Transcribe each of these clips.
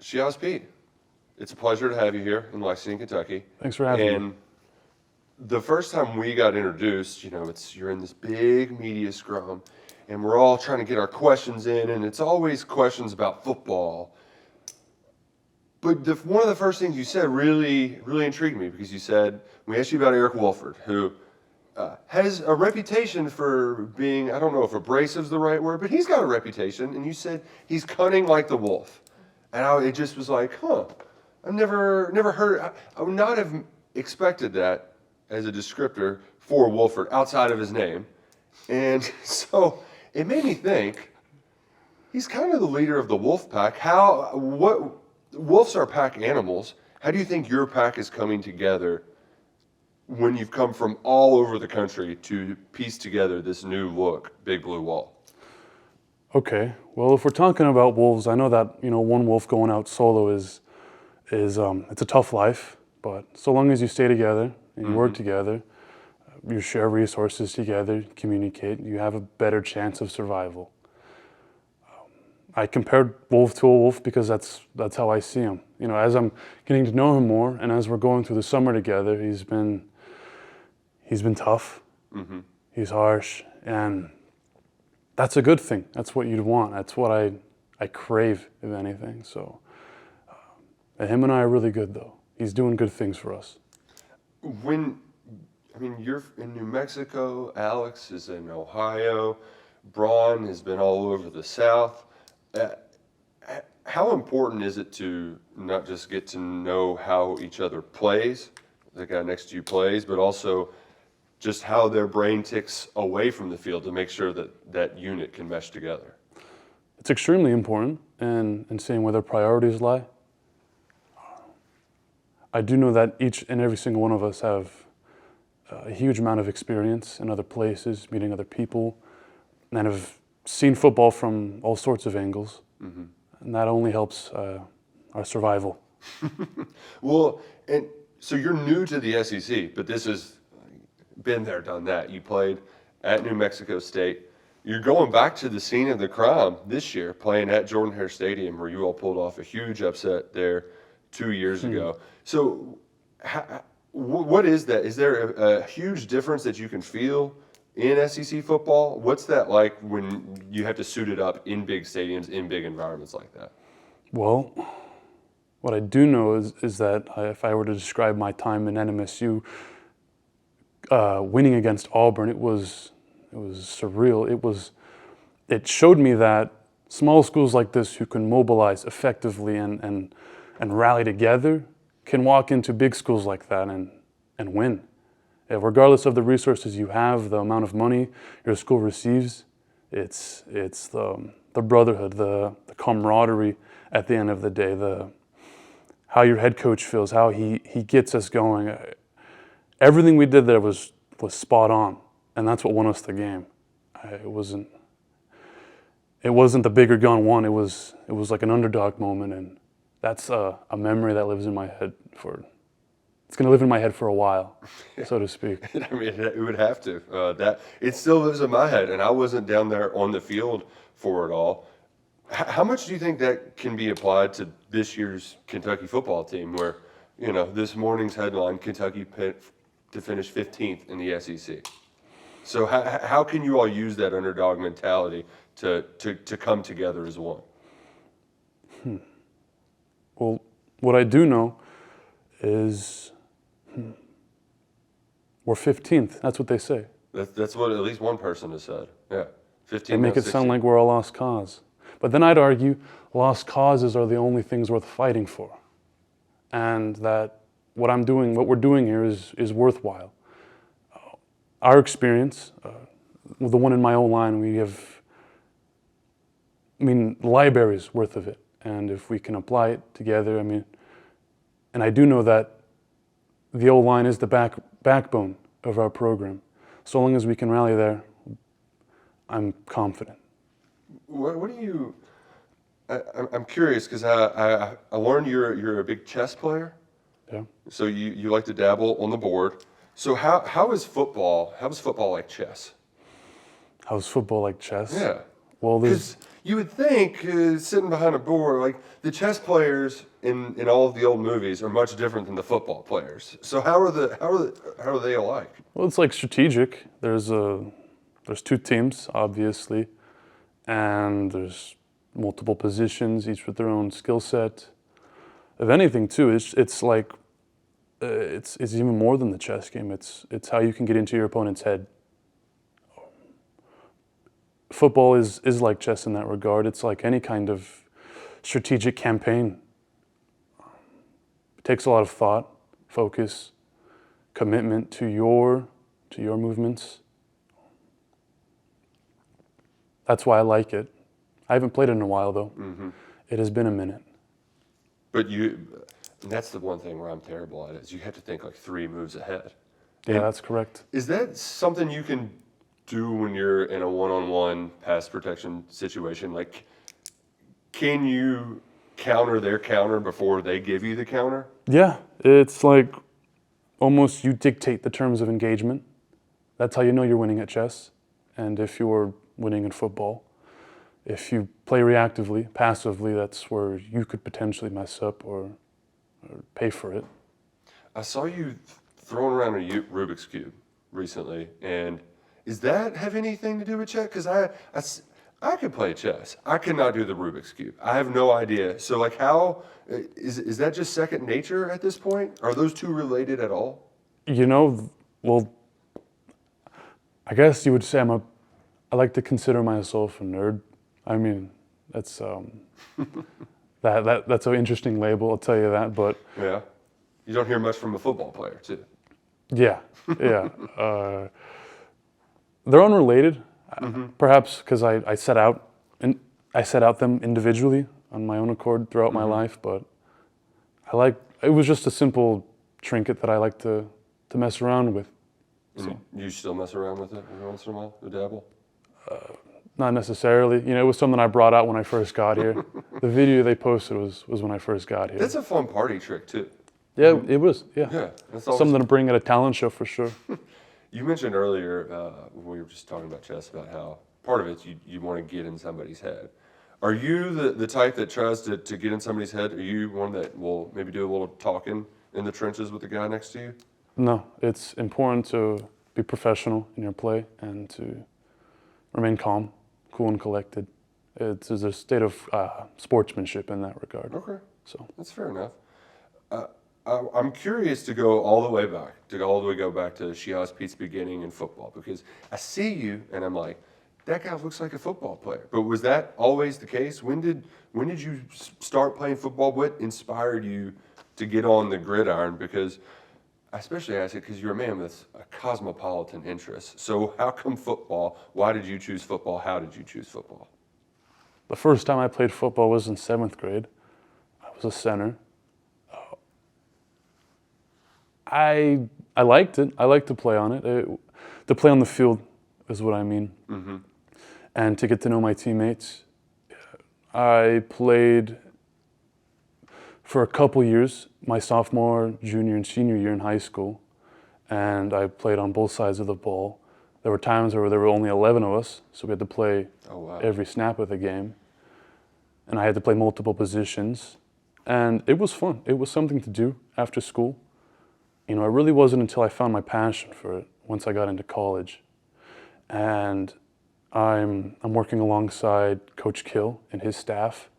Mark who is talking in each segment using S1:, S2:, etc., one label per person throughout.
S1: Shiyazh Pete, it's a pleasure to have you here in Lexington, Kentucky.
S2: Thanks for having me.
S1: And the first time we got introduced, you're in this big media scrum, and we're all trying to get our questions in, and it's always questions about football. But one of the first things you said really intrigued me, because you said, we asked you about Eric Wolford, who has a reputation for being, I don't know if abrasive is the right word, but he's got a reputation, and you said he's cunning like the wolf. And it just was like, I've never heard, I would not have expected that as a descriptor for Wolford outside of his name. And so it made me think, he's kind of the leader of the wolf pack. Wolves are pack animals. How do you think your pack is coming together when you've come from all over the country to piece together this new look, Big Blue Wall?
S2: Okay, well, if we're talking about wolves, I know that one wolf going out solo is it's a tough life. But so long as you stay together and you work together, you share resources together, communicate, you have a better chance of survival. I compared wolf to a wolf because that's how I see him. As I'm getting to know him more, and as we're going through the summer together, he's been tough. He's harsh, and that's a good thing. That's what you'd want. That's what I crave, if anything. So him and I are really good, though. He's doing good things for us.
S1: You're in New Mexico, Alex is in Ohio, Braun has been all over the South. How important is it to not just get to know how each other plays, the guy next to you plays, but also just how their brain ticks away from the field to make sure that unit can mesh together?
S2: It's extremely important, and seeing where their priorities lie. I do know that each and every single one of us have a huge amount of experience in other places, meeting other people, and have seen football from all sorts of angles. And that only helps our survival.
S1: Well, and so you're new to the SEC, but this has been there, done that. You played at New Mexico State. You're going back to the scene of the crime this year, playing at Jordan-Hare Stadium, where you all pulled off a huge upset there 2 years ago. So what is that? Is there a huge difference that you can feel in SEC football? What's that like when you have to suit it up in big stadiums, in big environments like that?
S2: Well, what I do know is that if I were to describe my time in NMSU, winning against Auburn, it was surreal. It showed me that small schools like this who can mobilize effectively and rally together can walk into big schools like that and win. Regardless of the resources you have, the amount of money your school receives, it's the brotherhood, the camaraderie at the end of the day, how your head coach feels, how he gets us going. Everything we did there was spot on, and that's what won us the game. It wasn't the bigger gun won. It was like an underdog moment, and that's a memory that lives in my head it's going to live in my head for a while, so to speak.
S1: It would have to. It still lives in my head, and I wasn't down there on the field for it all. How much do you think that can be applied to this year's Kentucky football team, where, this morning's headline, Kentucky picked to finish 15th in the SEC? So how can you all use that underdog mentality to come together as one?
S2: Well, what I do know is we're 15th. That's what they say.
S1: That's what at least one person has said. Yeah, 15.
S2: They make it sound like we're a lost cause. But then I'd argue lost causes are the only things worth fighting for, and that what we're doing here is worthwhile. Our experience, the one in my own line, we have, libraries worth of it. And if we can apply it together, and I do know that the O-line is the backbone of our program. So long as we can rally there, I'm confident.
S1: What do you? I'm curious because I learned you're a big chess player.
S2: Yeah.
S1: So you like to dabble on the board. So how is football? How is football like chess?
S2: How's football like chess?
S1: Yeah.
S2: Well, there's
S1: You would think sitting behind a board, like the chess players in all of the old movies are much different than the football players. So how are they alike?
S2: Well, it's like strategic. There's two teams, obviously, and there's multiple positions, each with their own skill set. If anything, too, it's like it's even more than the chess game. It's how you can get into your opponent's head. Football is like chess in that regard. It's like any kind of strategic campaign. It takes a lot of thought, focus, commitment to your movements. That's why I like it. I haven't played it in a while though.
S1: Mm-hmm.
S2: It has been a minute.
S1: But and that's the one thing where I'm terrible at is you have to think like 3 moves ahead.
S2: Yeah,
S1: And
S2: that's correct.
S1: is that something you can do when you're in a one-on-one pass protection situation? Like, can you counter their counter before they give you the counter?
S2: Yeah, it's like almost you dictate the terms of engagement. That's how you know you're winning at chess. And if you're winning in football, if you play reactively, passively, that's where you could potentially mess up or pay for it.
S1: I saw you throwing around a Rubik's Cube recently, and does that have anything to do with chess? Because I could play chess. I cannot do the Rubik's Cube. I have no idea. So, like, how is that just second nature at this point? Are those two related at all?
S2: Well, I guess you would say I like to consider myself a nerd. I mean, that's that's an interesting label, I'll tell you that. But
S1: Yeah, you don't hear much from a football player, too.
S2: yeah, yeah, they're unrelated. Perhaps because I set out them individually on my own accord throughout my life. But it was just a simple trinket that I like to mess around with.
S1: And you still mess around with it every once in a while, a dabble?
S2: Not necessarily. It was something I brought out when I first got here. The video they posted was when I first got here.
S1: That's a fun party trick, too.
S2: Yeah, it was. Yeah,
S1: Yeah, that's always
S2: something to bring at a talent show for sure.
S1: You mentioned earlier when we were just talking about chess about how part of it you want to get in somebody's head. Are you the type that tries to get in somebody's head? Are you one that will maybe do a little talking in the trenches with the guy next to you?
S2: No, it's important to be professional in your play and to remain calm, cool and collected. There's a state of sportsmanship in that regard.
S1: Okay,
S2: So
S1: that's fair enough. I'm curious to go all the way back, go back to Shiyazh Pete's beginning in football, because I see you and I'm like, that guy looks like a football player. But was that always the case? When did you start playing football? What inspired you to get on the gridiron? Because I especially ask it because you're a man with a cosmopolitan interest. So how come football? Why did you choose football? How did you choose football?
S2: the first time I played football was in 7th grade. I was a center. I liked it. I liked to play on it. To play on the field is what I mean.
S1: Mm-hmm.
S2: And to get to know my teammates. I played for a couple years, my sophomore, junior, and senior year in high school. And I played on both sides of the ball. There were times where there were only 11 of us, so we had to play every snap of the game. And I had to play multiple positions. And it was fun. It was something to do after school. It really wasn't until I found my passion for it once I got into college. And I'm working alongside Coach Kill and his staff,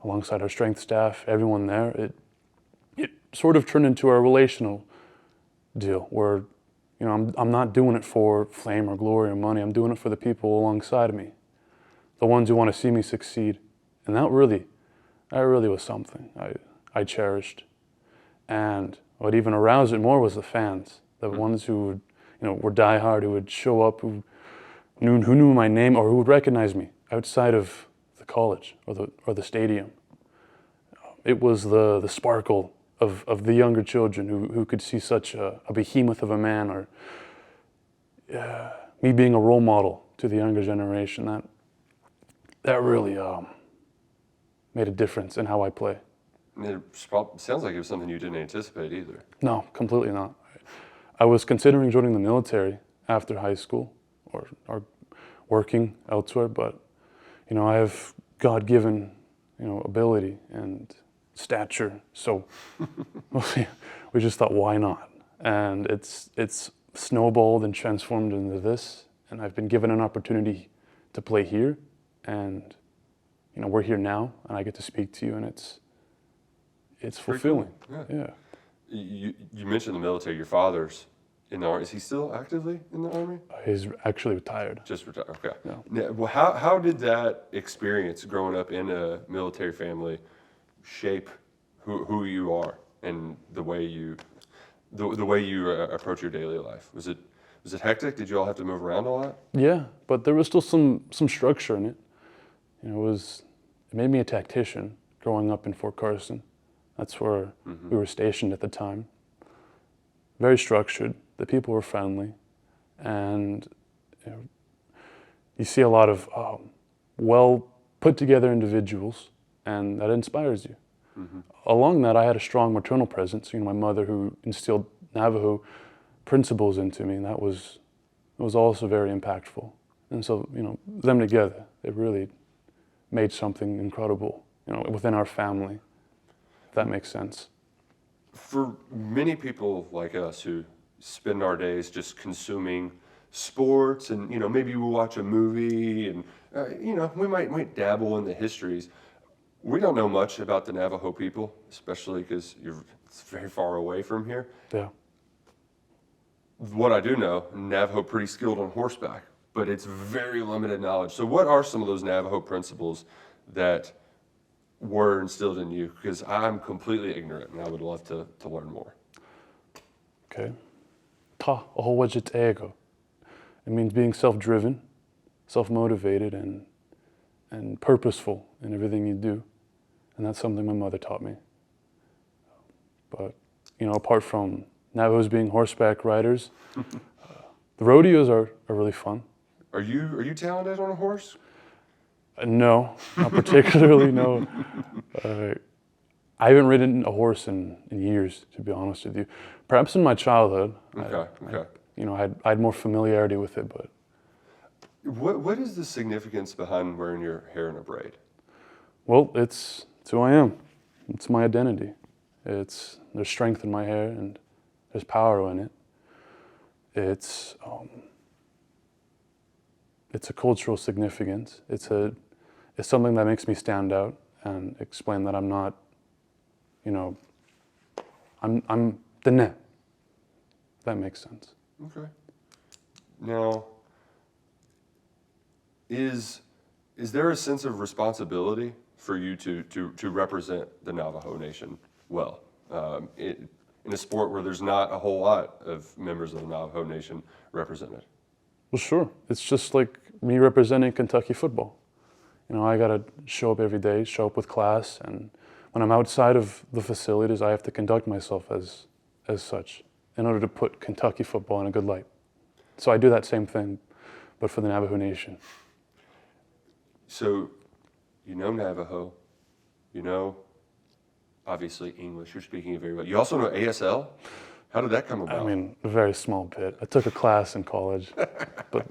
S2: alongside our strength staff, everyone there. It sort of turned into a relational deal where, I'm not doing it for fame or glory or money. I'm doing it for the people alongside of me, the ones who want to see me succeed. And that really was something I cherished. And what even aroused it more was the fans, the ones who were diehard, who would show up, who knew my name or who would recognize me outside of the college or the stadium. It was the sparkle of the younger children who could see such a behemoth of a man, or me being a role model to the younger generation. That really made a difference in how I play.
S1: It sounds like it was something you didn't anticipate either.
S2: No, completely not. I was considering joining the military after high school or working elsewhere, but I have God-given, ability and stature. So we just thought, why not? And it's snowballed and transformed into this. And I've been given an opportunity to play here, and we're here now, and I get to speak to you, and it's fulfilling.
S1: Cool.
S2: Yeah.
S1: You mentioned the military. Your father's in the army. Is he still actively in the army?
S2: He's actually retired.
S1: Just retired. Okay.
S2: Yeah.
S1: Now, well, how did that experience growing up in a military family shape who you are and the way you approach your daily life? Was it hectic? Did you all have to move around a lot?
S2: Yeah, but there was still some structure in it. It made me a tactician growing up in Fort Carson. That's where we were stationed at the time. Very structured. The people were friendly, and you see a lot of well put together individuals, and that inspires you. Along that, I had a strong maternal presence. My mother, who instilled Navajo principles into me, and that was also very impactful. And so, them together, it really made something incredible, within our family, if that makes sense.
S1: For many people like us who spend our days just consuming sports, and maybe we watch a movie, and we might dabble in the histories. We don't know much about the Navajo people, especially because it's very far away from here.
S2: Yeah.
S1: What I do know, Navajo pretty skilled on horseback, but it's very limited knowledge. So what are some of those Navajo principles that were instilled in you? Because I'm completely ignorant, and I would love to learn more.
S2: Okay. Ta ohowajit ego. It means being self-driven, self-motivated, and purposeful in everything you do. And that's something my mother taught me. But, apart from Navajos being horseback riders, the rodeos are really fun.
S1: Are you talented on a horse?
S2: No, not particularly, no. I haven't ridden a horse in years, to be honest with you. Perhaps in my childhood.
S1: Okay.
S2: I had more familiarity with it, but.
S1: What is the significance behind wearing your hair in a braid?
S2: Well, it's who I am. It's my identity. There's strength in my hair, and there's power in it. It's a cultural significance. It's something that makes me stand out and explain that I'm not, I'm the net. That makes sense.
S1: Okay. Now, is there a sense of responsibility for you to represent the Navajo Nation well? In a sport where there's not a whole lot of members of the Navajo Nation represented?
S2: Well, sure. It's just like me representing Kentucky football. I got to show up every day, show up with class, and when I'm outside of the facilities, I have to conduct myself as such in order to put Kentucky football in a good light. So I do that same thing, but for the Navajo Nation.
S1: So, Navajo, obviously English, you're speaking it very well. You also know ASL? How did that come about?
S2: I mean, a very small bit. I took a class in college, but...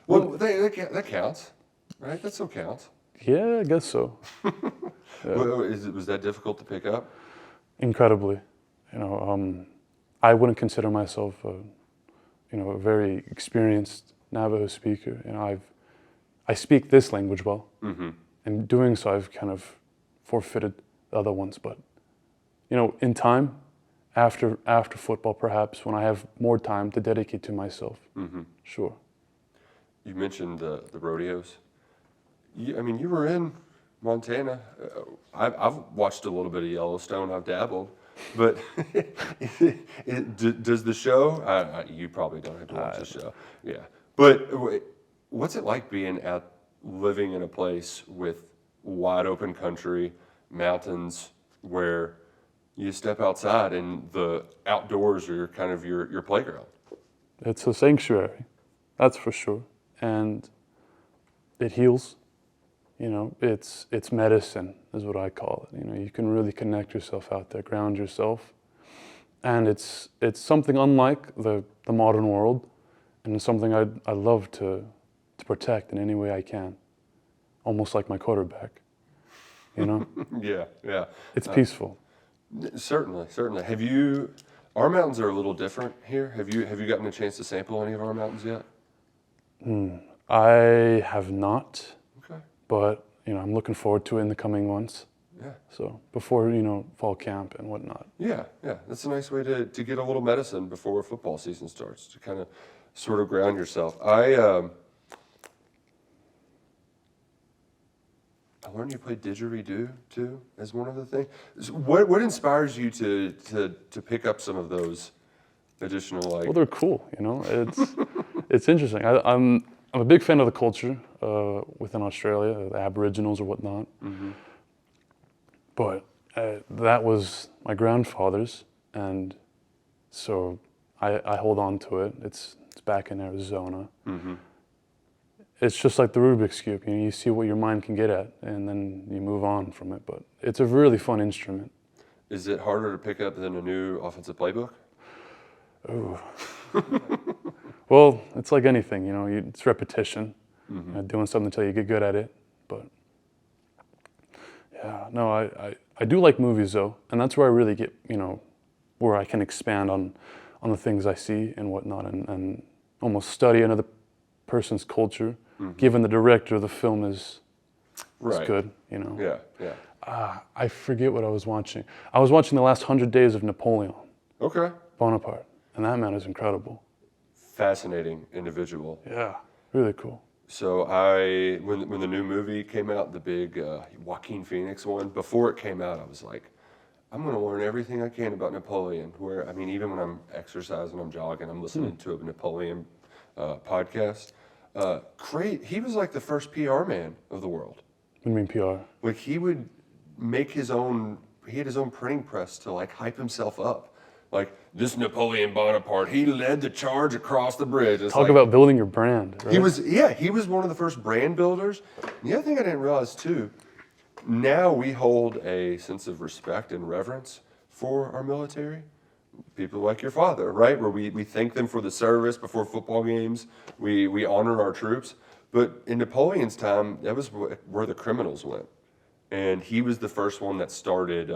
S1: Well, that counts, right? That still counts.
S2: Yeah, I guess so.
S1: Yeah. Was that difficult to pick up?
S2: Incredibly. I wouldn't consider myself a very experienced Navajo speaker. I speak this language well, and doing so, I've kind of forfeited the other ones. But in time, after football, perhaps when I have more time to dedicate to myself, sure.
S1: You mentioned the rodeos. You were in Montana. I've watched a little bit of Yellowstone. I've dabbled. But does the show, you probably don't have to watch the show. Yeah. But what's it like living in a place with wide open country, mountains, where you step outside and the outdoors are kind of your playground?
S2: It's a sanctuary, that's for sure. And it heals. It's medicine is what I call it. You can really connect yourself out there, ground yourself. And it's something unlike the modern world, and it's something I'd love to protect in any way I can. almost like my quarterback. You know,
S1: Yeah, yeah.
S2: it's peaceful.
S1: Certainly, certainly. Our mountains are a little different here. Have you gotten a chance to sample any of our mountains yet?
S2: I have not,
S1: Okay.
S2: but I'm looking forward to it in the coming months.
S1: Yeah.
S2: So before fall camp and whatnot.
S1: Yeah, yeah. That's a nice way to get a little medicine before football season starts, to kind of sort of ground yourself. I learned you play didgeridoo too, as one of the things. What inspires you to pick up some of those additional, like?
S2: Well, they're cool. It's interesting. I'm a big fan of the culture within Australia, the Aboriginals or whatnot.
S1: Mm-hmm.
S2: But that was my grandfather's, and so I hold on to it. It's back in Arizona.
S1: Mm-hmm.
S2: It's just like the Rubiks cube. You see what your mind can get at, and then you move on from it. But it's a really fun instrument.
S1: Is it harder to pick up than a new offensive playbook?
S2: Ooh. Well, it's like anything. It's repetition.
S1: Mm-hmm.
S2: Doing something until you get good at it. But yeah, no, I do like movies though, and that's where I really get where I can expand on the things I see and whatnot, and almost study another person's culture, given the director of the film is
S1: Right.
S2: good.
S1: Yeah, yeah.
S2: I forget what I was watching. I was watching the last 100 Days of Napoleon
S1: Okay.
S2: Bonaparte, and that man is incredible.
S1: Fascinating individual.
S2: Yeah, really cool.
S1: So when the new movie came out, the big Joaquin Phoenix one, before it came out, I was like, I'm going to learn everything I can about Napoleon. Even when I'm exercising, I'm jogging, I'm listening to a Napoleon podcast. Great. He was like the first PR man of the world.
S2: What do you mean PR?
S1: Like he would make he had his own printing press to like hype himself up. Like this Napoleon Bonaparte, he led the charge across the bridge. It's
S2: Talk
S1: like,
S2: about building your brand, right?
S1: he was one of the first brand builders. And the other thing I didn't realize too, now we hold a sense of respect and reverence for our military. People like your father, right? Where we thank them for the service before football games. We honor our troops. But in Napoleon's time, that was where the criminals went. And he was the first one that started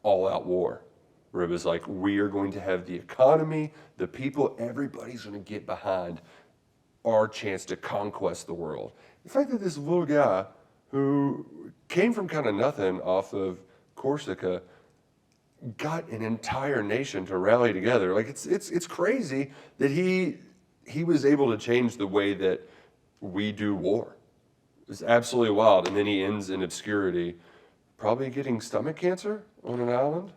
S1: all-out war. Where it was like, we are going to have the economy, the people, everybody's going to get behind our chance to conquest the world. The fact that this little guy who came from kind of nothing off of Corsica got an entire nation to rally together. Like it's crazy that he was able to change the way that we do war. It's absolutely wild. And then he ends in obscurity, probably getting stomach cancer on an island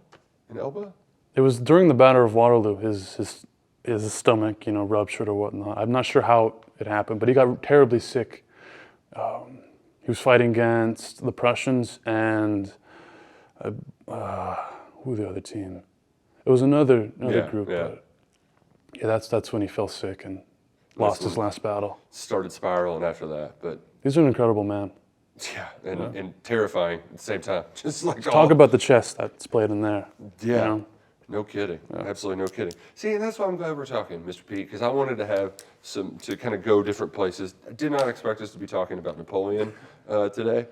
S1: in Elba.
S2: It was during the Battle of Waterloo. His stomach, ruptured or whatnot. I'm not sure how it happened, but he got terribly sick. He was fighting against the Prussians and who the other team? It was another group.
S1: Yeah.
S2: But yeah, that's when he fell sick and lost his last battle.
S1: Started spiraling after that, but
S2: He's an incredible man.
S1: yeah, and terrifying at the same time. Just like
S2: Talk about the chess that's played in there.
S1: Yeah. No kidding. Absolutely no kidding. See, and that's why I'm glad we're talking, Mr. Pete, because I wanted to have to kind of go different places. I did not expect us to be talking about Napoleon today.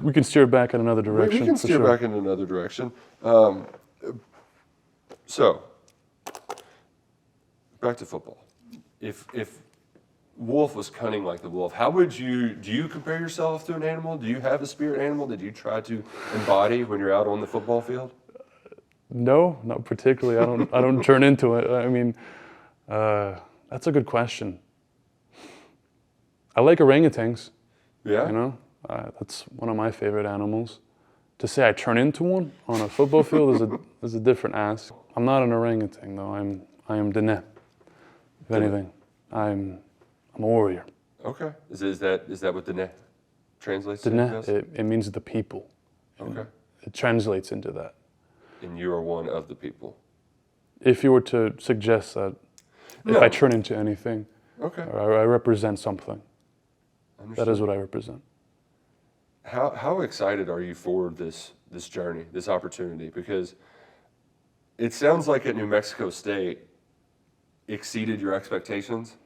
S2: We can steer back in another direction.
S1: We can
S2: for
S1: steer
S2: sure.
S1: back in another direction. So, back to football. If wolf was cunning like the wolf, do you compare yourself to an animal? Do you have a spirit animal that you try to embody when you're out on the football field?
S2: No, not particularly. I don't turn into it. I mean, that's a good question. I like orangutans.
S1: Yeah.
S2: That's one of my favorite animals. To say I turn into one on a football field is a different ask. I'm not an orangutan though. I am Dene. If anything, I'm a warrior.
S1: Okay. Is that what Dene translates to?
S2: Dene, it means the people.
S1: Okay.
S2: It translates into that.
S1: And you are one of the people.
S2: If you were to suggest that, if
S1: No.
S2: I turn into anything,
S1: Okay.
S2: or I represent something,
S1: Understood.
S2: that is what I represent.
S1: How excited are you for this journey, this opportunity? Because it sounds like at New Mexico State exceeded your expectations.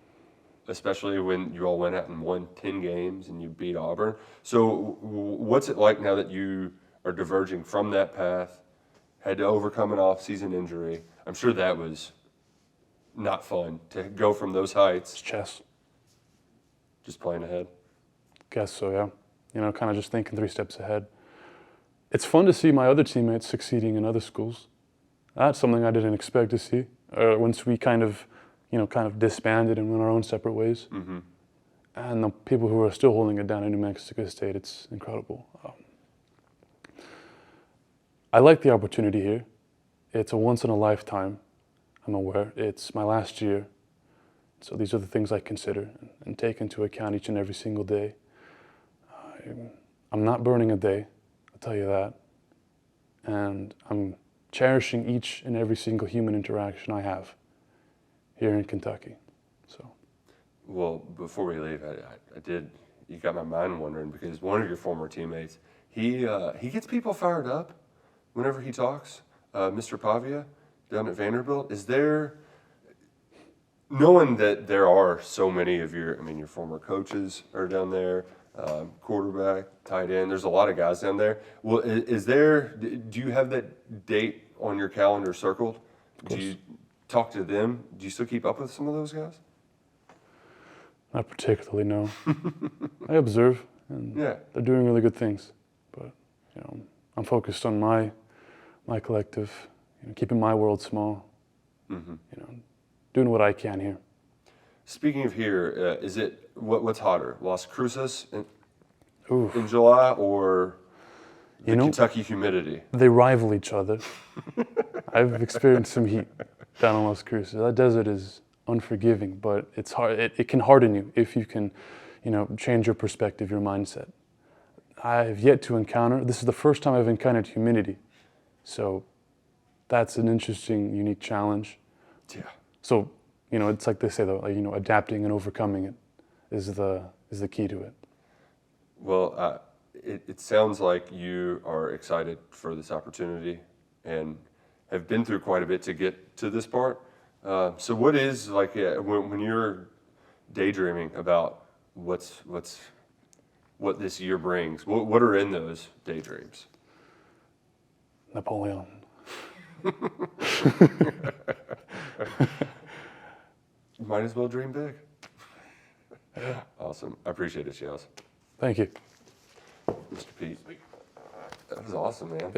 S1: especially when you all went out and won 10 games and you beat Auburn. So what's it like now that you are diverging from that path, had to overcome an off-season injury? I'm sure that was not fun to go from those heights,
S2: It's chess.
S1: just playing ahead.
S2: Guess so, yeah. You know, kind of just thinking 3 steps ahead. It's fun to see my other teammates succeeding in other schools. That's something I didn't expect to see. Once we kind of disbanded and went our own separate ways.
S1: Mm-hmm.
S2: And the people who are still holding it down in New Mexico State, it's incredible. I like the opportunity here. It's a once in a lifetime, I'm aware. It's my last year. So these are the things I consider and take into account each and every single day. I'm not burning a day, I'll tell you that. And I'm cherishing each and every single human interaction I have here in Kentucky. So,
S1: Well, before we leave, you got my mind wondering, because one of your former teammates, he gets people fired up whenever he talks, Mr. Pavia down at Vanderbilt. Is there, knowing that there are so many of your former coaches are down there, quarterback, tight end, there's a lot of guys down there. Well, do you have that date on your calendar circled? Do you talk to them? Do you still keep up with some of those guys?
S2: not particularly, no. I observe, and
S1: Yeah.
S2: they're doing really good things. But, you know, I'm focused on my collective, keeping my world small, doing what I can here.
S1: Speaking of here, is it what's hotter, Las Cruces
S2: Oof.
S1: in July or the
S2: You know-
S1: Kentucky humidity?
S2: They rival each other. I've experienced some heat down on Las Cruces. That desert is unforgiving, but it's hard. It can harden you if you can, change your perspective, your mindset. I've yet to encounter. This is the first time I've encountered humidity, so that's an interesting, unique challenge.
S1: Yeah.
S2: So, it's like they say though, adapting and overcoming it is the key to it.
S1: Well, it sounds like you are excited for this opportunity and have been through quite a bit to get to this part. So what is when you're daydreaming about what this year brings? What are in those daydreams?
S2: Napoleon.
S1: Might as well dream big. Awesome. I appreciate it, Shiyazh.
S2: Thank you.
S1: Mr. Pete. That was awesome, man.